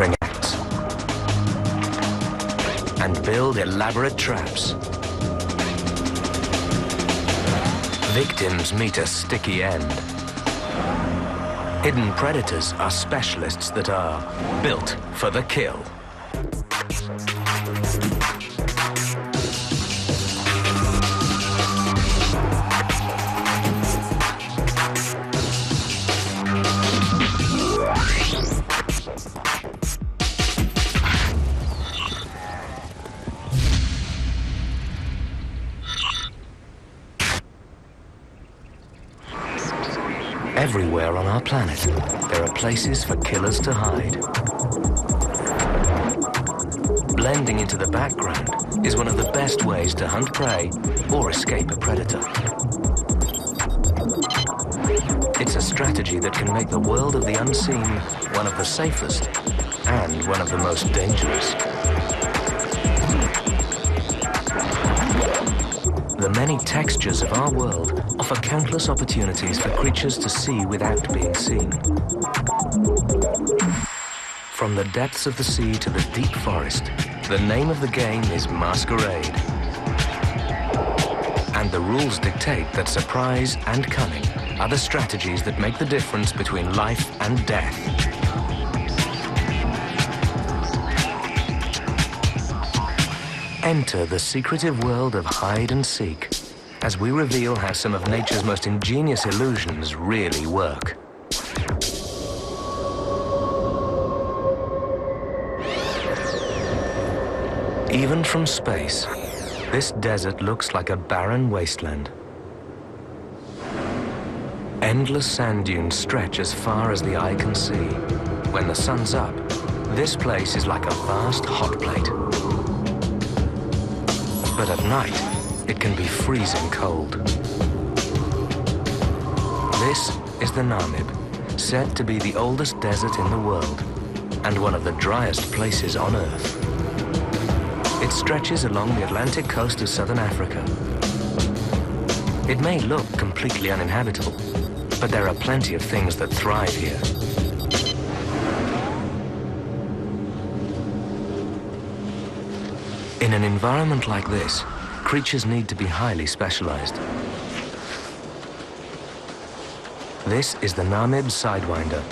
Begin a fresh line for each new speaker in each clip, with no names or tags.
acts and build elaborate traps. Victims meet a sticky end. Hidden predators are specialists that are built for the kill. Everywhere on our planet, there are places for killers to hide. Blending into the background is one of the best ways to hunt prey or escape a predator. It's a strategy that can make the world of the unseen one of the safest and one of the most dangerous. The many textures of our world offer countless opportunities for creatures to see without being seen. From the depths of the sea to the deep forest, the name of the game is Masquerade. And the rules dictate that surprise and cunning are the strategies that make the difference between life and death. Enter the secretive world of hide and seek as we reveal how some of nature's most ingenious illusions really work. Even from space, this desert looks like a barren wasteland. Endless sand dunes stretch as far as the eye can see. When the sun's up, this place is like a vast hot plate. But at night, it can be freezing cold. This is the Namib, said to be the oldest desert in the world and one of the driest places on Earth. It stretches along the Atlantic coast of southern Africa. It may look completely uninhabitable, but there are plenty of things that thrive here. In an environment like this, creatures need to be highly specialized. This is the Namib Sidewinder,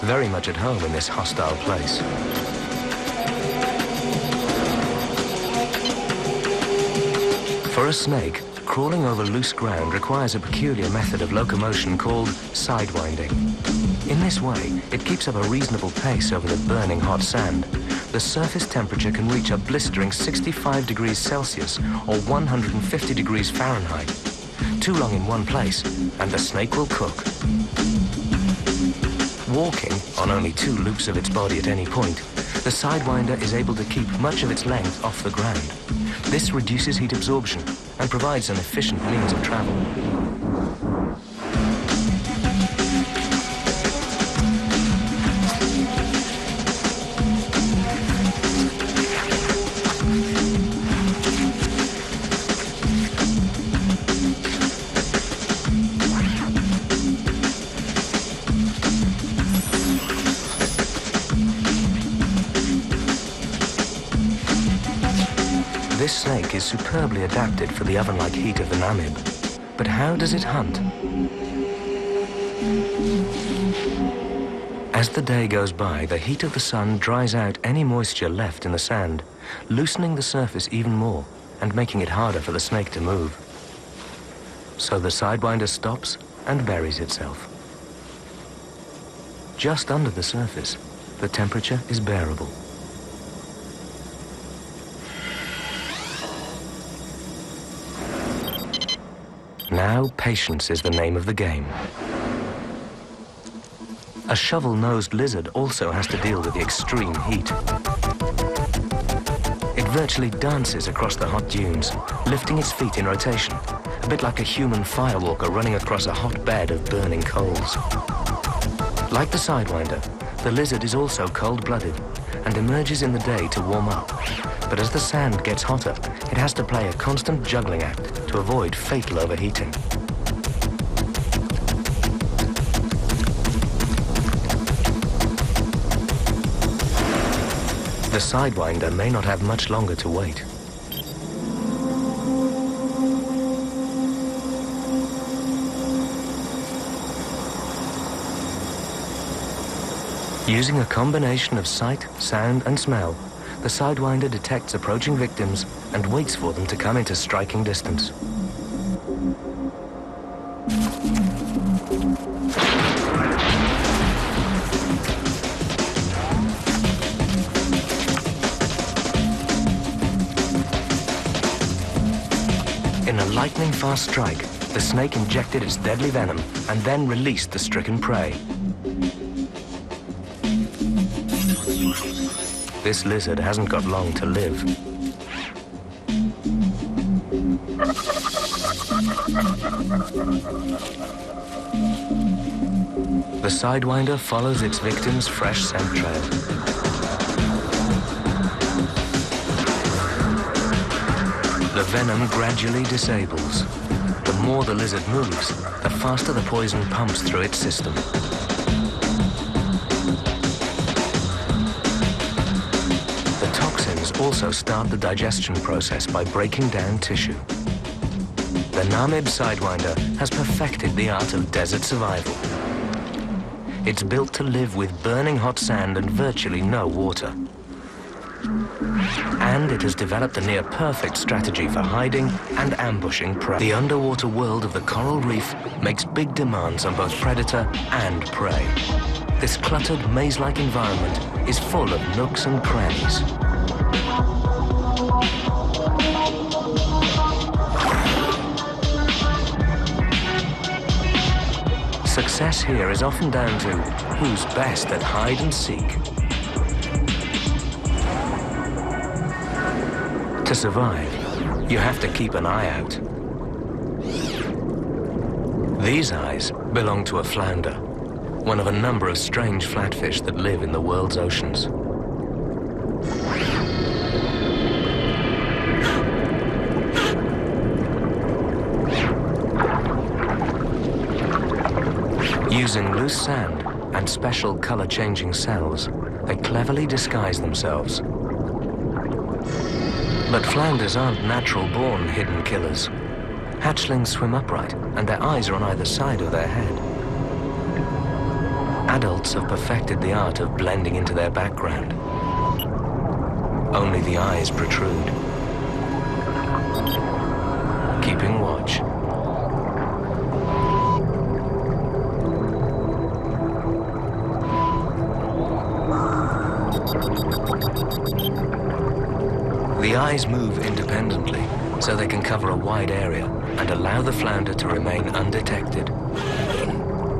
very much at home in this hostile place. For a snake, crawling over loose ground requires a peculiar method of locomotion called sidewinding. In this way, it keeps up a reasonable pace over the burning hot sand. The surface temperature can reach a blistering 65 degrees Celsius or 150 degrees Fahrenheit. Too long in one place, and the snake will cook. Walking on only 2 loops of its body at any point, the Sidewinder is able to keep much of its length off the ground. This reduces heat absorption and provides an efficient means of travel. This snake is superbly adapted for the oven-like heat of the Namib. But how does it hunt? As the day goes by, the heat of the sun dries out any moisture left in the sand, loosening the surface even more and making it harder for the snake to move. So the Sidewinder stops and buries itself. Just under the surface, the temperature is bearable. Now, patience is the name of the game. A shovel-nosed lizard also has to deal with the extreme heat. It virtually dances across the hot dunes, lifting its feet in rotation, a bit like a human firewalker running across a hot bed of burning coals. Like the Sidewinder, the lizard is also cold-blooded and emerges in the day to warm up. But as the sand gets hotter, it has to play a constant juggling act to avoid fatal overheating. The Sidewinder may not have much longer to wait. Using a combination of sight, sound, and smell, the Sidewinder detects approaching victims and waits for them to come into striking distance. In a lightning-fast strike, the snake injected its deadly venom and then released the stricken prey. This lizard hasn't got long to live. The Sidewinder follows its victim's fresh scent trail. The venom gradually disables. The more the lizard moves, the faster the poison pumps through its system. The toxins also start the digestion process by breaking down tissue. The Namib Sidewinder has perfected the art of desert survival. It's built to live with burning hot sand and virtually no water. And it has developed a near-perfect strategy for hiding and ambushing prey. The underwater world of the coral reef makes big demands on both predator and prey. This cluttered, maze-like environment is full of nooks and crannies. Success here is often down to who's best at hide and seek. To survive, you have to keep an eye out. These eyes belong to a flounder, one of a number of strange flatfish that live in the world's oceans. Using loose sand and special color-changing cells, they cleverly disguise themselves. But flounders aren't natural-born hidden killers. Hatchlings swim upright, and their eyes are on either side of their head. Adults have perfected the art of blending into their background. Only the eyes protrude. Keeping watch. The eyes move independently, so they can cover a wide area and allow the flounder to remain undetected.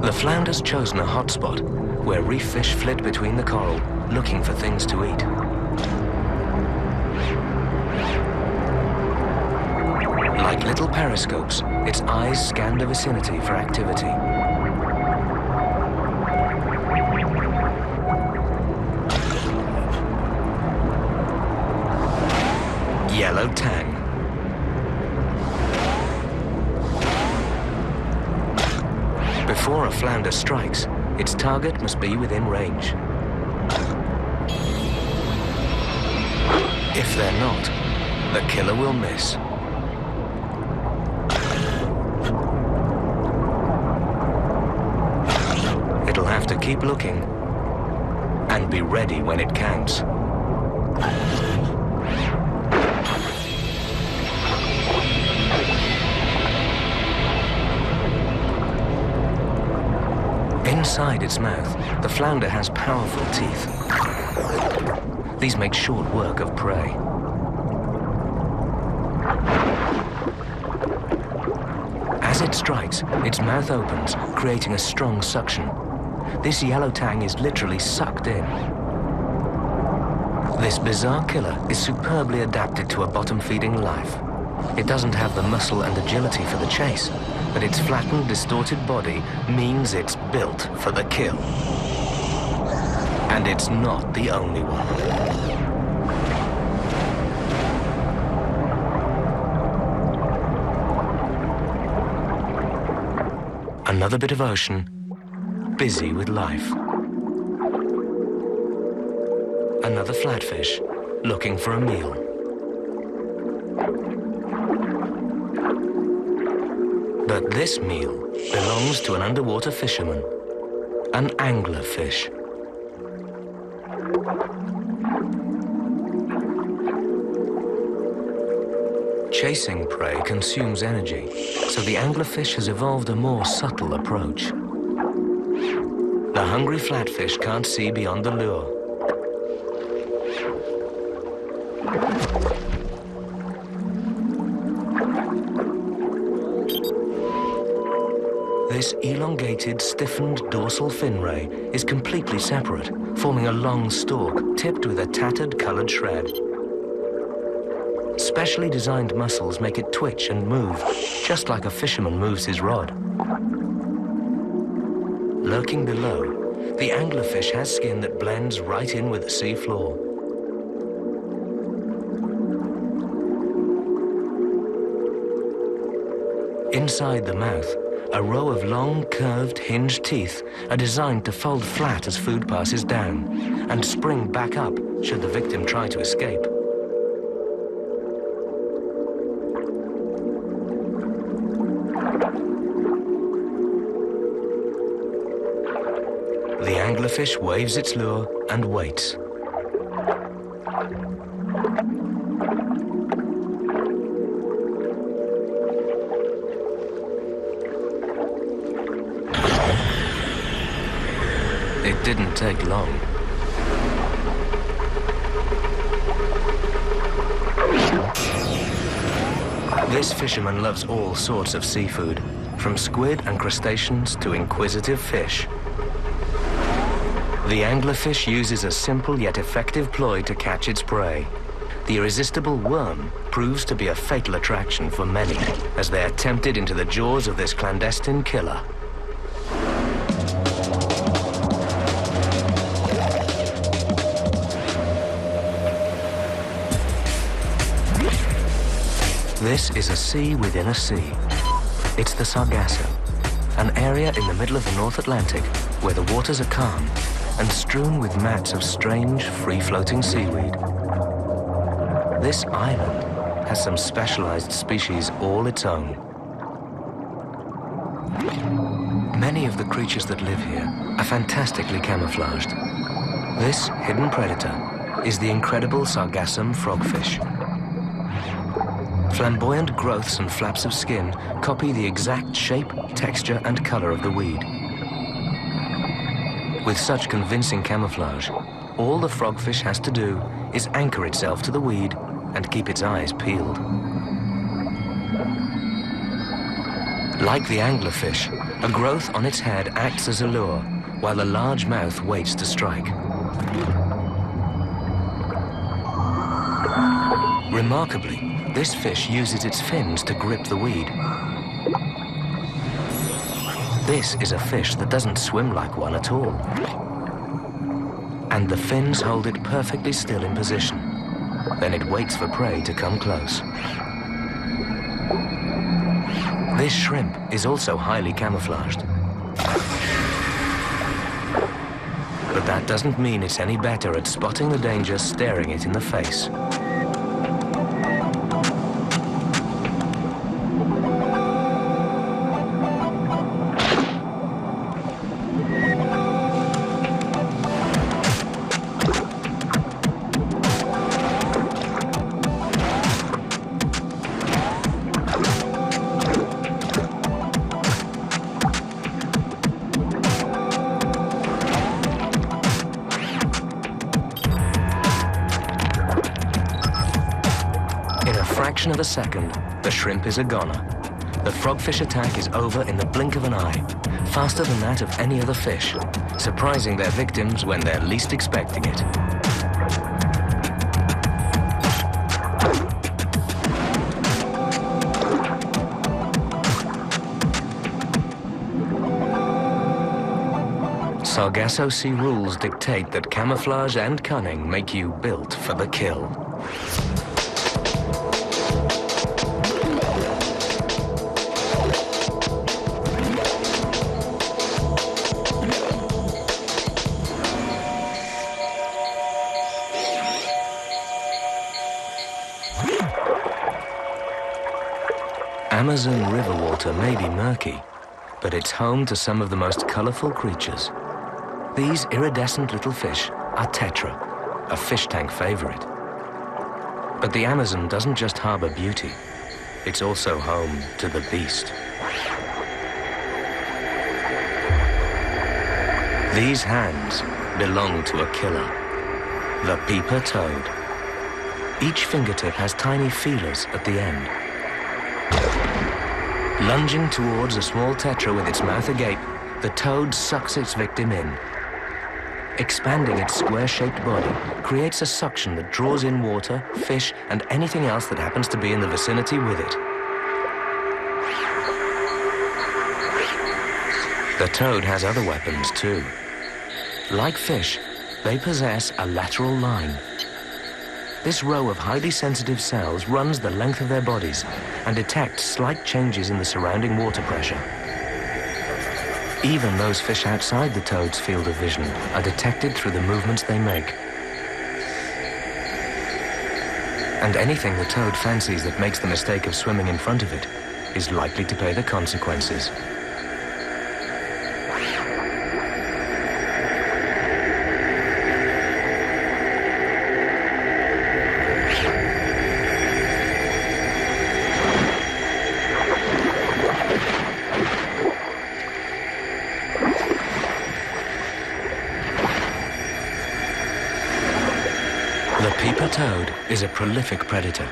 The flounder's chosen a hotspot where reef fish flit between the coral, looking for things to eat. Like little periscopes, its eyes scan the vicinity for activity. Yellow tang. Before a flounder strikes, its target must be within range. If they're not, the killer will miss. It'll have to keep looking and be ready when it counts. Inside its mouth, the flounder has powerful teeth. These make short work of prey. As it strikes, its mouth opens, creating a strong suction. This yellow tang is literally sucked in. This bizarre killer is superbly adapted to a bottom-feeding life. It doesn't have the muscle and agility for the chase, but its flattened, distorted body means it's built for the kill. And it's not the only one. Another bit of ocean, busy with life. Another flatfish, looking for a meal. But this meal belongs to an underwater fisherman, an anglerfish. Chasing prey consumes energy, so the anglerfish has evolved a more subtle approach. The hungry flatfish can't see beyond the lure. This elongated, stiffened dorsal fin ray is completely separate, forming a long stalk tipped with a tattered colored shred. Specially designed muscles make it twitch and move, just like a fisherman moves his rod. Lurking below, the anglerfish has skin that blends right in with the sea floor. Inside the mouth, a row of long, curved, hinged teeth are designed to fold flat as food passes down and spring back up should the victim try to escape. The anglerfish waves its lure and waits. It didn't take long. This fisherman loves all sorts of seafood, from squid and crustaceans to inquisitive fish. The anglerfish uses a simple yet effective ploy to catch its prey. The irresistible worm proves to be a fatal attraction for many as they are tempted into the jaws of this clandestine killer. This is a sea within a sea. It's the Sargasso, an area in the middle of the North Atlantic where the waters are calm and strewn with mats of strange, free-floating seaweed. This island has some specialized species all its own. Many of the creatures that live here are fantastically camouflaged. This hidden predator is the incredible Sargassum frogfish. Flamboyant growths and flaps of skin copy the exact shape, texture, and color of the weed. With such convincing camouflage, all the frogfish has to do is anchor itself to the weed and keep its eyes peeled. Like the anglerfish, a growth on its head acts as a lure, while the large mouth waits to strike. Remarkably, this fish uses its fins to grip the weed. This is a fish that doesn't swim like one at all. And the fins hold it perfectly still in position. Then it waits for prey to come close. This shrimp is also highly camouflaged. But that doesn't mean it's any better at spotting the danger staring it in the face. Fraction of a second, the shrimp is a goner. The frogfish attack is over in the blink of an eye, faster than that of any other fish, surprising their victims when they're least expecting it. Sargasso Sea rules dictate that camouflage and cunning make you built for the kill. Amazon river water may be murky, but it's home to some of the most colorful creatures. These iridescent little fish are tetra, a fish tank favorite. But the Amazon doesn't just harbor beauty, it's also home to the beast. These hands belong to a killer, the Pipa toad. Each fingertip has tiny feelers at the end. Lunging towards a small tetra with its mouth agape, the toad sucks its victim in. Expanding its square-shaped body creates a suction that draws in water, fish, and anything else that happens to be in the vicinity with it. The toad has other weapons too. Like fish, they possess a lateral line. This row of highly sensitive cells runs the length of their bodies and detects slight changes in the surrounding water pressure. Even those fish outside the toad's field of vision are detected through the movements they make. And anything the toad fancies that makes the mistake of swimming in front of it is likely to pay the consequences. The Pipa toad is a prolific predator,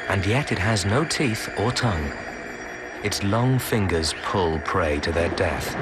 and yet it has no teeth or tongue. Its long fingers pull prey to their death.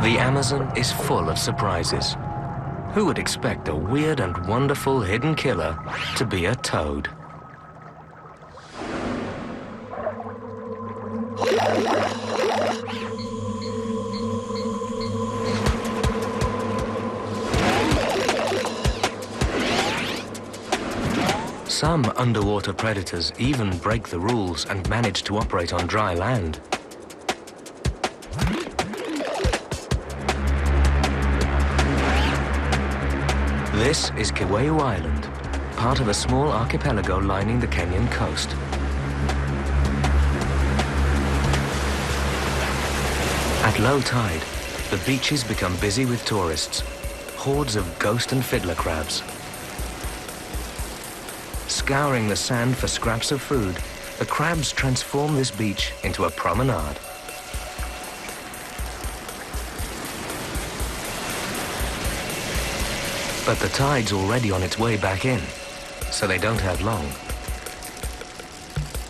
The Amazon is full of surprises. Who would expect a weird and wonderful hidden killer to be a toad? Some underwater predators even break the rules and manage to operate on dry land. This is Kiwehu Island, part of a small archipelago lining the Kenyan coast. At low tide, the beaches become busy with tourists, hordes of ghost and fiddler crabs. Scouring the sand for scraps of food, the crabs transform this beach into a promenade. But the tide's already on its way back in, so they don't have long.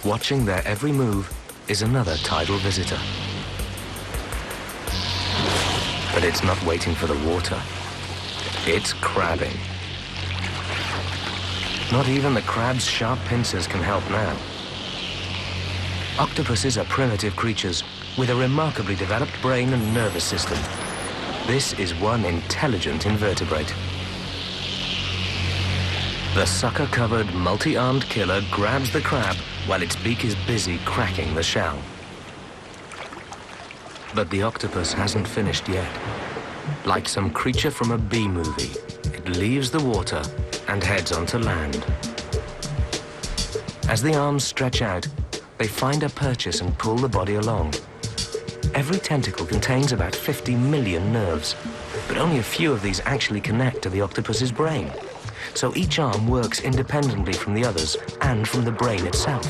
Watching their every move is another tidal visitor. But it's not waiting for the water. It's crabbing. Not even the crab's sharp pincers can help now. Octopuses are primitive creatures with a remarkably developed brain and nervous system. This is one intelligent invertebrate. The sucker-covered, multi-armed killer grabs the crab while its beak is busy cracking the shell. But the octopus hasn't finished yet. Like some creature from a B movie, it leaves the water and heads onto land. As the arms stretch out, they find a purchase and pull the body along. Every tentacle contains about 50 million nerves, but only a few of these actually connect to the octopus's brain. So each arm works independently from the others and from the brain itself.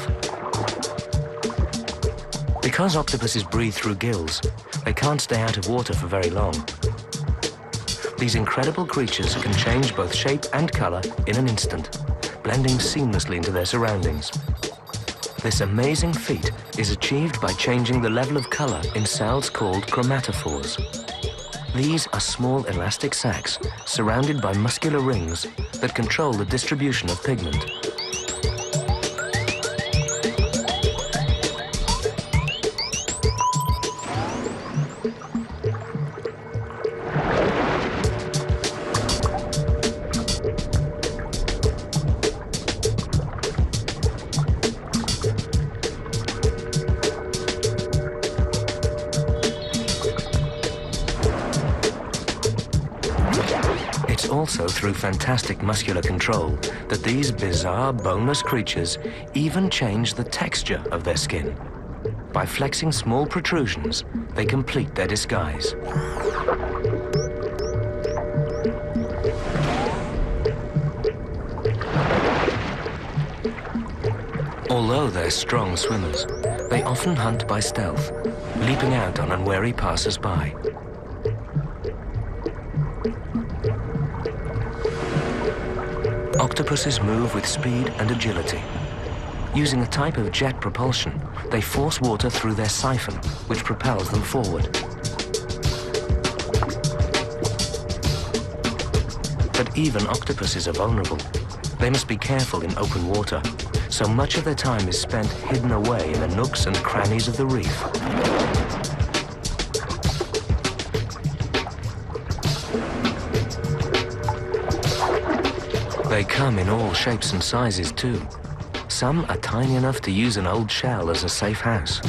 Because octopuses breathe through gills, they can't stay out of water for very long. These incredible creatures can change both shape and color in an instant, blending seamlessly into their surroundings. This amazing feat is achieved by changing the level of color in cells called chromatophores. These are small elastic sacs surrounded by muscular rings that control the distribution of pigment. It's also through fantastic muscular control that these bizarre boneless creatures even change the texture of their skin. By flexing small protrusions, they complete their disguise. Although they're strong swimmers, they often hunt by stealth, leaping out on unwary passers-by. Octopuses move with speed and agility. Using a type of jet propulsion, they force water through their siphon, which propels them forward. But even octopuses are vulnerable. They must be careful in open water, so much of their time is spent hidden away in the nooks and crannies of the reef. They come in all shapes and sizes too. Some are tiny enough to use an old shell as a safe house.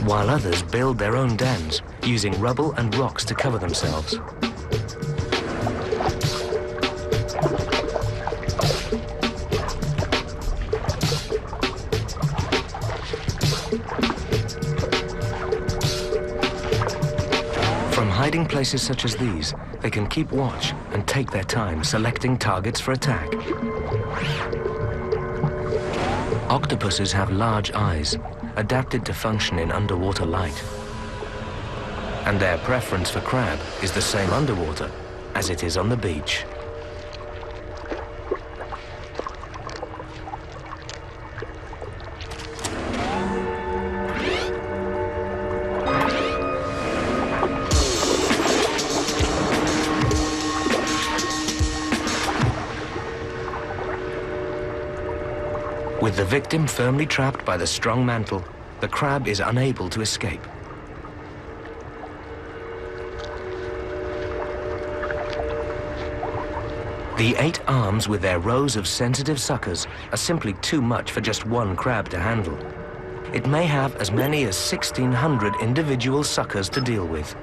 While others build their own dens, using rubble and rocks to cover themselves. From hiding places such as these, they can keep watch and take their time selecting targets for attack. Octopuses have large eyes, adapted to function in underwater light. And their preference for crab is the same underwater as it is on the beach. With the victim firmly trapped by the strong mantle, the crab is unable to escape. The 8 arms with their rows of sensitive suckers are simply too much for just one crab to handle. It may have as many as 1,600 individual suckers to deal with.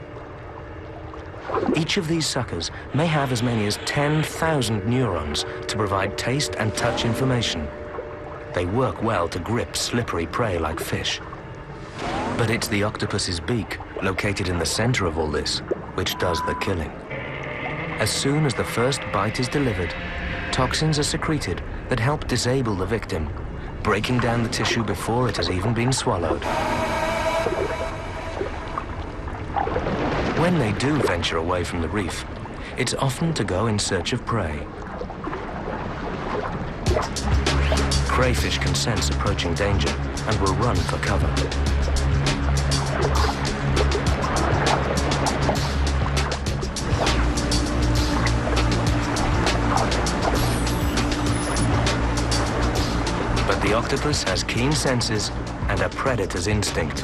Each of these suckers may have as many as 10,000 neurons to provide taste and touch information. They work well to grip slippery prey like fish. But it's the octopus's beak, located in the center of all this, which does the killing. As soon as the first bite is delivered, toxins are secreted that help disable the victim, breaking down the tissue before it has even been swallowed. When they do venture away from the reef, it's often to go in search of prey. Crayfish can sense approaching danger and will run for cover. But the octopus has keen senses and a predator's instinct.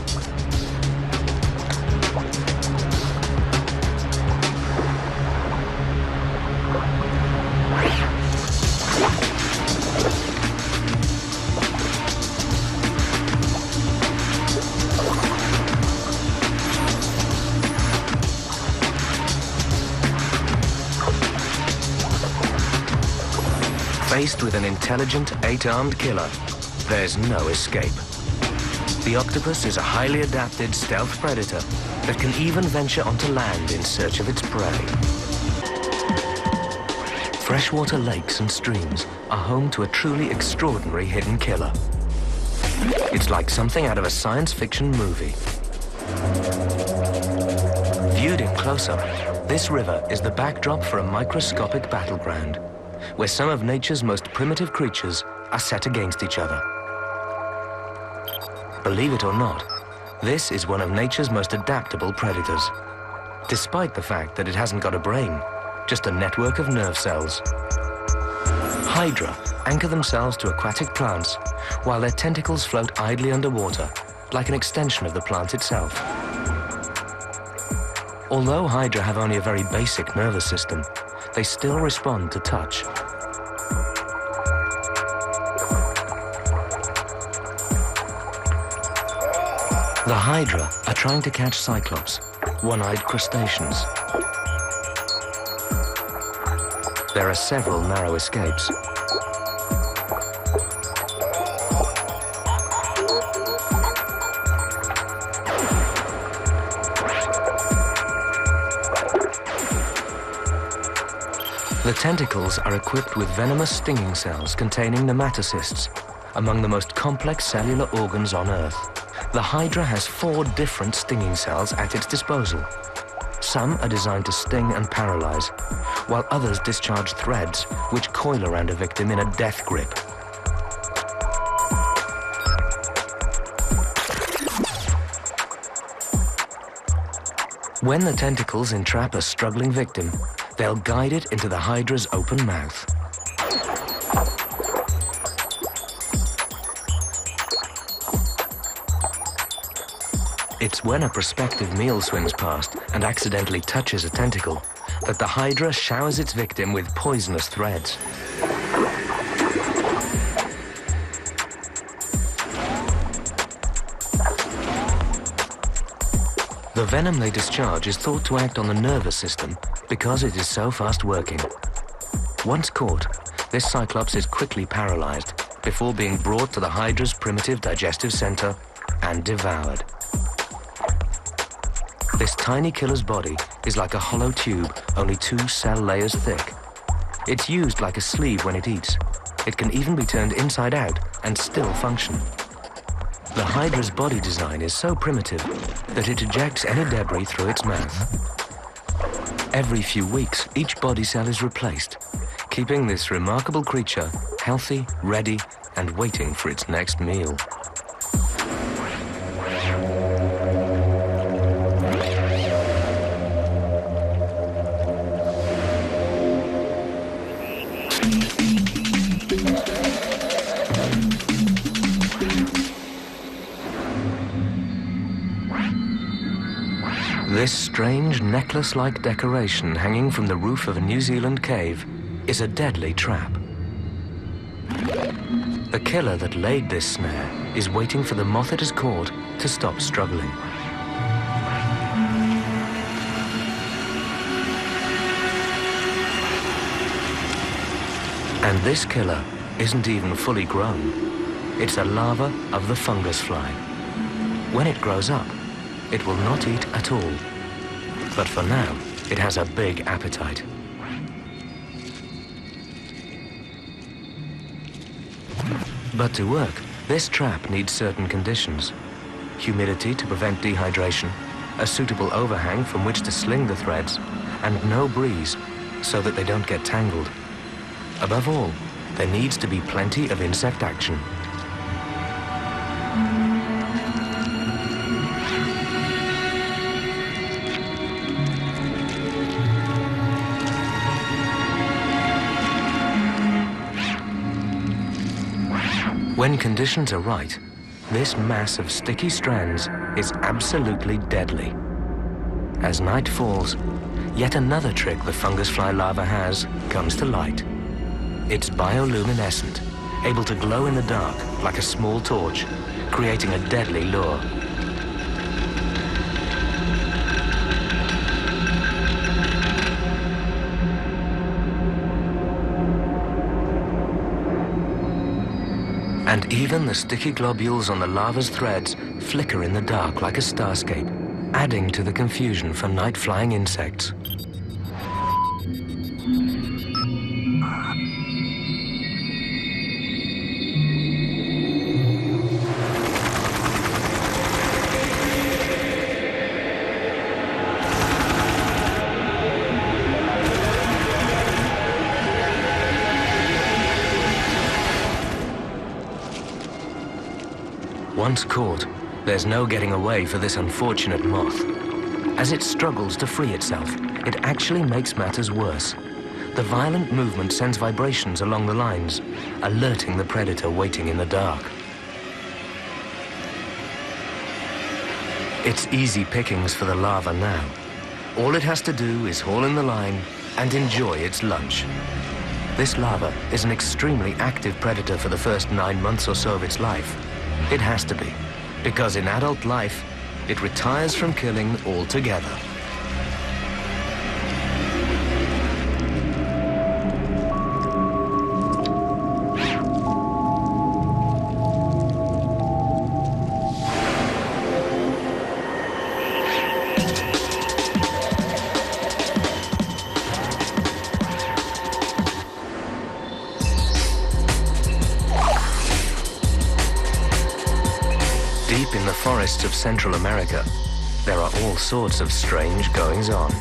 Faced with an intelligent 8-armed killer, there's no escape. The octopus is a highly adapted stealth predator that can even venture onto land in search of its prey. Freshwater lakes and streams are home to a truly extraordinary hidden killer. It's like something out of a science fiction movie. Viewed in close-up, this river is the backdrop for a microscopic battleground, where some of nature's most primitive creatures are set against each other. Believe it or not, this is one of nature's most adaptable predators, despite the fact that it hasn't got a brain, just a network of nerve cells. Hydra anchor themselves to aquatic plants, while their tentacles float idly underwater, like an extension of the plant itself. Although Hydra have only a very basic nervous system, they still respond to touch. The Hydra are trying to catch Cyclops, one-eyed crustaceans. There are several narrow escapes. The tentacles are equipped with venomous stinging cells containing nematocysts, among the most complex cellular organs on Earth. The Hydra has 4 different stinging cells at its disposal. Some are designed to sting and paralyze, while others discharge threads which coil around a victim in a death grip. When the tentacles entrap a struggling victim, they'll guide it into the Hydra's open mouth. It's when a prospective meal swims past and accidentally touches a tentacle that the Hydra showers its victim with poisonous threads. The venom they discharge is thought to act on the nervous system because it is so fast-working. Once caught, this Cyclops is quickly paralyzed before being brought to the Hydra's primitive digestive center and devoured. This tiny killer's body is like a hollow tube, only 2 cell layers thick. It's used like a sleeve when it eats. It can even be turned inside out and still function. The Hydra's body design is so primitive that it ejects any debris through its mouth. Every few weeks, each body cell is replaced, keeping this remarkable creature healthy, ready, and waiting for its next meal. This strange necklace-like decoration hanging from the roof of a New Zealand cave is a deadly trap. The killer that laid this snare is waiting for the moth it has caught to stop struggling. And this killer isn't even fully grown. It's a larva of the fungus fly. When it grows up, it will not eat at all. But for now, it has a big appetite. But to work, this trap needs certain conditions. Humidity to prevent dehydration, a suitable overhang from which to sling the threads, and no breeze so that they don't get tangled. Above all, there needs to be plenty of insect action. When conditions are right, this mass of sticky strands is absolutely deadly. As night falls, yet another trick the fungus fly larva has comes to light. It's bioluminescent, able to glow in the dark like a small torch, creating a deadly lure. And even the sticky globules on the larva's threads flicker in the dark like a starscape, adding to the confusion for night-flying insects. Once caught, there's no getting away for this unfortunate moth. As it struggles to free itself, it actually makes matters worse. The violent movement sends vibrations along the lines, alerting the predator waiting in the dark. It's easy pickings for the larva now. All it has to do is haul in the line and enjoy its lunch. This larva is an extremely active predator for the first 9 months or so of its life. It has to be, because in adult life, it retires from killing altogether. Deep in the forests of Central America, there are all sorts of strange goings-on.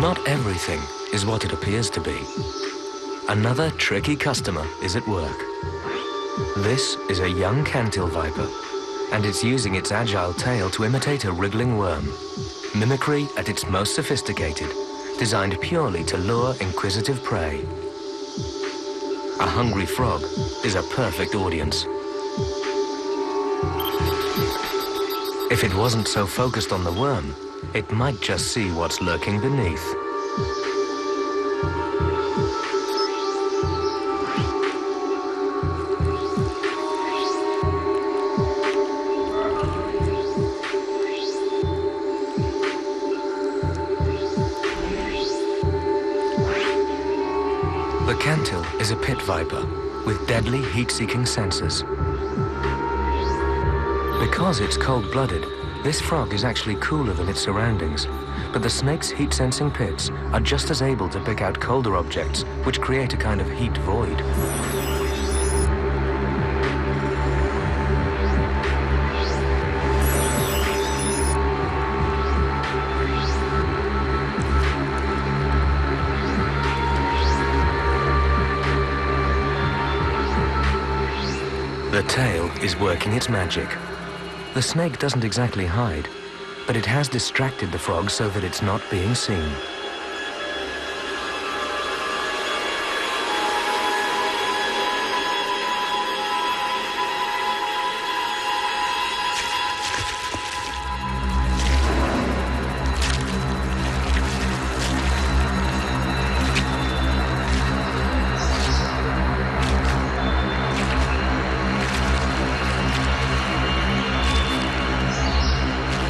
Not everything is what it appears to be. Another tricky customer is at work. This is a young cantil viper, and it's using its agile tail to imitate a wriggling worm. Mimicry at its most sophisticated, designed purely to lure inquisitive prey. A hungry frog is a perfect audience. If it wasn't so focused on the worm, it might just see what's lurking beneath. The cantil is a pit viper with deadly heat-seeking senses. Because it's cold-blooded, this frog is actually cooler than its surroundings, but the snake's heat-sensing pits are just as able to pick out colder objects, which create a kind of heat void. The tail is working its magic. The snake doesn't exactly hide, but it has distracted the frog so that it's not being seen.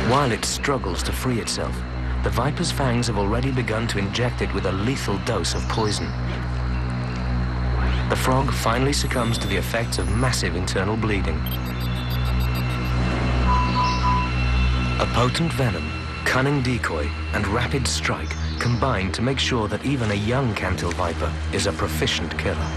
While it struggles to free itself, the viper's fangs have already begun to inject it with a lethal dose of poison. The frog finally succumbs to the effects of massive internal bleeding. A potent venom, cunning decoy, and rapid strike combine to make sure that even a young cantil viper is a proficient killer.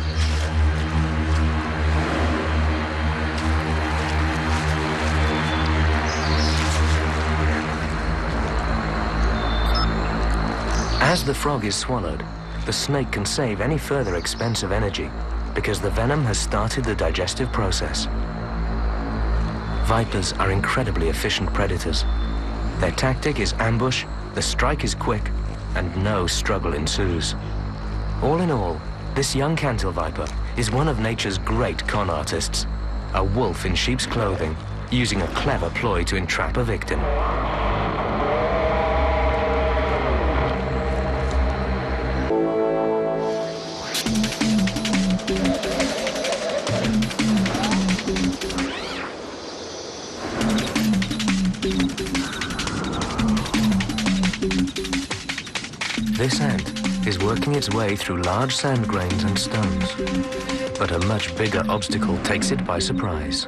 As the frog is swallowed, the snake can save any further expensive energy because the venom has started the digestive process. Vipers are incredibly efficient predators. Their tactic is ambush, the strike is quick, and no struggle ensues. All in all, this young cantil viper is one of nature's great con artists, a wolf in sheep's clothing, using a clever ploy to entrap a victim. This ant is working its way through large sand grains and stones, but a much bigger obstacle takes it by surprise.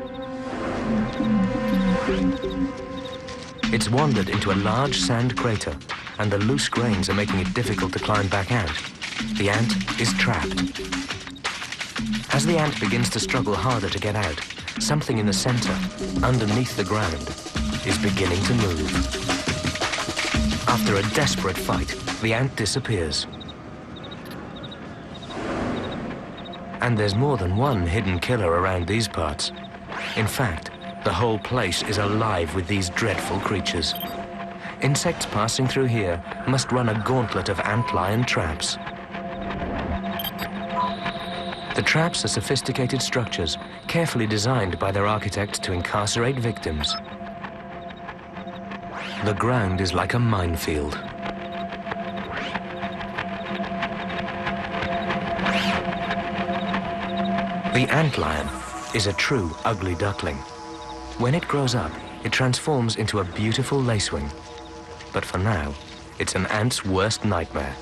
It's wandered into a large sand crater, and the loose grains are making it difficult to climb back out. The ant is trapped. As the ant begins to struggle harder to get out, something in the center, underneath the ground, is beginning to move. After a desperate fight, the ant disappears. And there's more than one hidden killer around these parts. In fact, the whole place is alive with these dreadful creatures. Insects passing through here must run a gauntlet of ant-lion traps. The traps are sophisticated structures, carefully designed by their architects to incarcerate victims. The ground is like a minefield. The antlion is a true ugly duckling. When it grows up, it transforms into a beautiful lacewing. But for now, it's an ant's worst nightmare.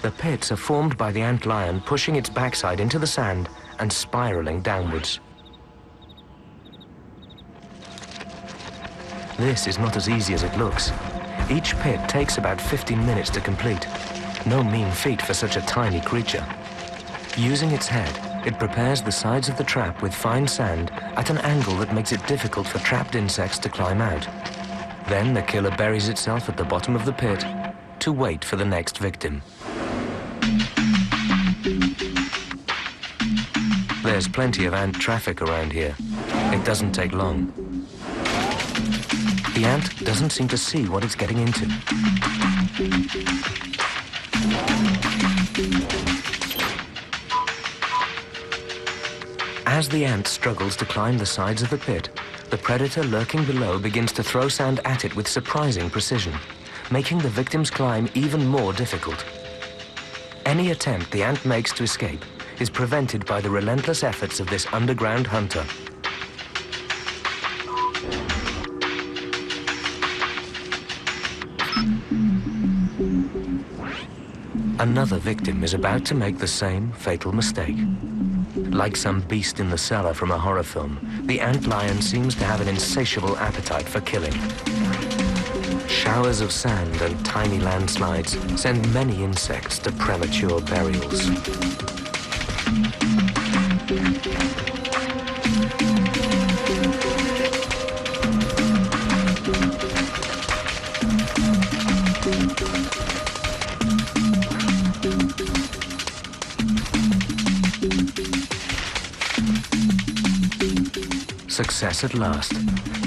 The pits are formed by the antlion pushing its backside into the sand and spiraling downwards. This is not as easy as it looks. Each pit takes about 15 minutes to complete. No mean feat for such a tiny creature. Using its head, it prepares the sides of the trap with fine sand at an angle that makes it difficult for trapped insects to climb out. Then the killer buries itself at the bottom of the pit to wait for the next victim. There's plenty of ant traffic around here. It doesn't take long. The ant doesn't seem to see what it's getting into. As the ant struggles to climb the sides of the pit, the predator lurking below begins to throw sand at it with surprising precision, making the victim's climb even more difficult. Any attempt the ant makes to escape is prevented by the relentless efforts of this underground hunter. Another victim is about to make the same fatal mistake. Like some beast in the cellar from a horror film, the antlion seems to have an insatiable appetite for killing. Showers of sand and tiny landslides send many insects to premature burials. Success at last.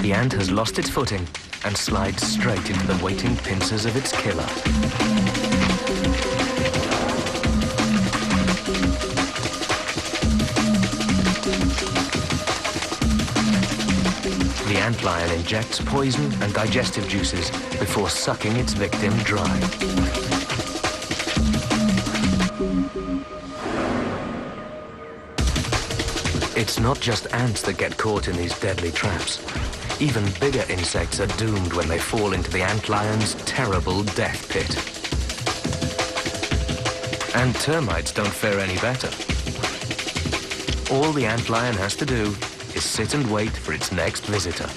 The ant has lost its footing and slides straight into the waiting pincers of its killer. The antlion injects poison and digestive juices before sucking its victim dry. It's not just ants that get caught in these deadly traps. Even bigger insects are doomed when they fall into the antlion's terrible death pit. And termites don't fare any better. All the antlion has to do is sit and wait for its next visitor.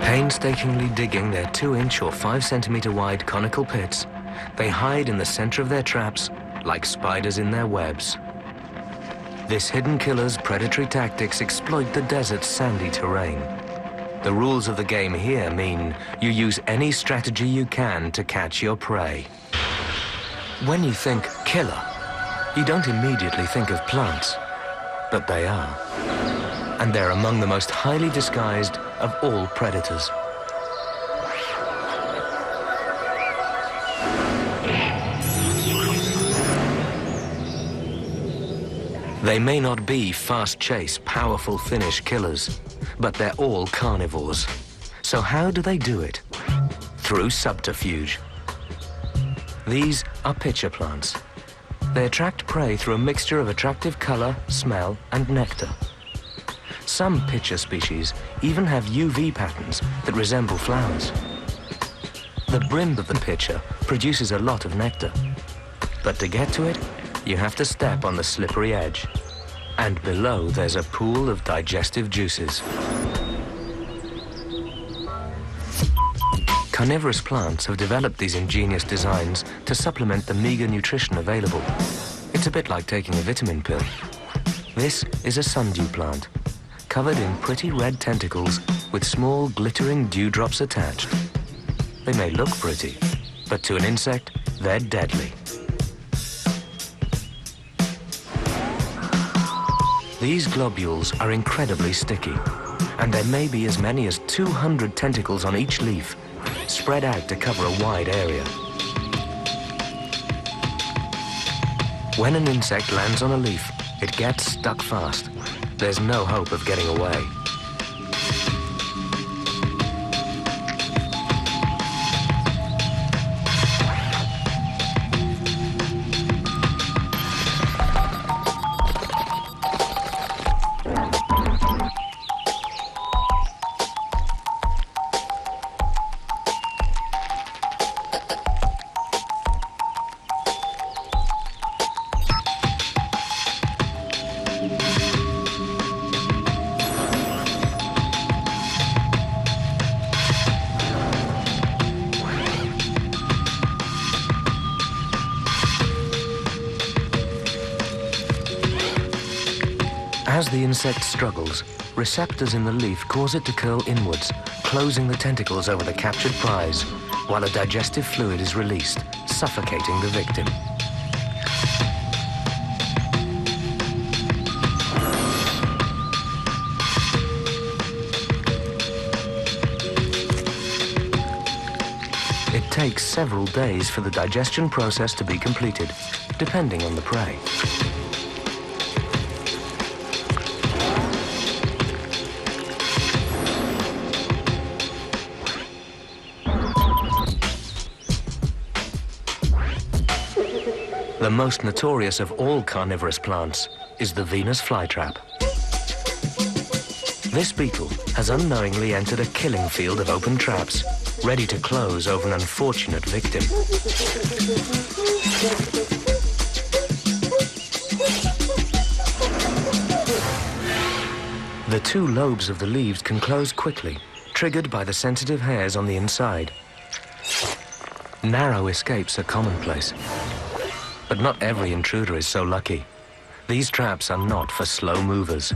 Painstakingly digging their 2-inch or 5-centimeter wide conical pits, they hide in the center of their traps like spiders in their webs. This hidden killer's predatory tactics exploit the desert's sandy terrain. The rules of the game here mean you use any strategy you can to catch your prey. When you think killer, you don't immediately think of plants, but they are. And they're among the most highly disguised of all predators. They may not be fast-chase, powerful finish killers, but they're all carnivores. So how do they do it? Through subterfuge. These are pitcher plants. They attract prey through a mixture of attractive color, smell, and nectar. Some pitcher species even have UV patterns that resemble flowers. The brim of the pitcher produces a lot of nectar. But to get to it, you have to step on the slippery edge. And below, there's a pool of digestive juices. Carnivorous plants have developed these ingenious designs to supplement the meager nutrition available. It's a bit like taking a vitamin pill. This is a sundew plant, covered in pretty red tentacles with small glittering dewdrops attached. They may look pretty, but to an insect, they're deadly. These globules are incredibly sticky, and there may be as many as 200 tentacles on each leaf, spread out to cover a wide area. When an insect lands on a leaf, it gets stuck fast. There's no hope of getting away. As the insect struggles, receptors in the leaf cause it to curl inwards, closing the tentacles over the captured prize, while a digestive fluid is released, suffocating the victim. It takes several days for the digestion process to be completed, depending on the prey. The most notorious of all carnivorous plants is the Venus flytrap. This beetle has unknowingly entered a killing field of open traps, ready to close over an unfortunate victim. The two lobes of the leaves can close quickly, triggered by the sensitive hairs on the inside. Narrow escapes are commonplace. But not every intruder is so lucky. These traps are not for slow movers.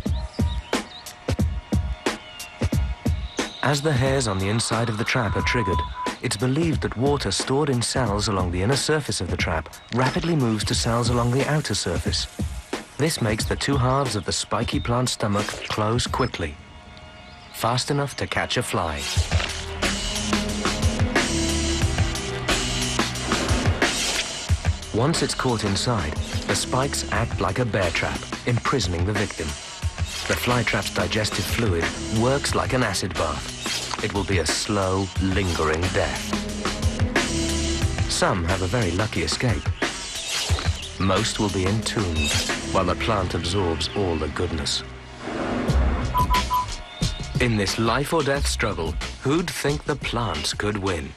As the hairs on the inside of the trap are triggered, it's believed that water stored in cells along the inner surface of the trap rapidly moves to cells along the outer surface. This makes the two halves of the spiky plant stomach close quickly, fast enough to catch a fly. Once it's caught inside, the spikes act like a bear trap, imprisoning the victim. The flytrap's digestive fluid works like an acid bath. It will be a slow, lingering death. Some have a very lucky escape. Most will be entombed, while the plant absorbs all the goodness. In this life or death struggle, who'd think the plants could win?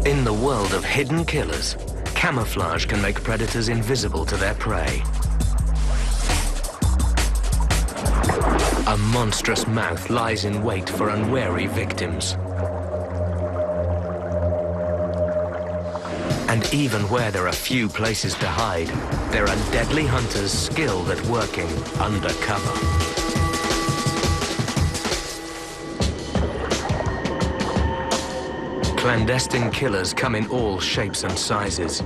In the world of hidden killers, camouflage can make predators invisible to their prey. A monstrous mouth lies in wait for unwary victims. And even where there are few places to hide, there are deadly hunters skilled at working undercover. Clandestine killers come in all shapes and sizes.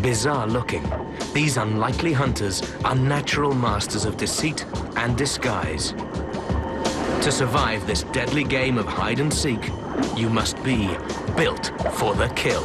Bizarre looking, these unlikely hunters are natural masters of deceit and disguise. To survive this deadly game of hide and seek, you must be built for the kill.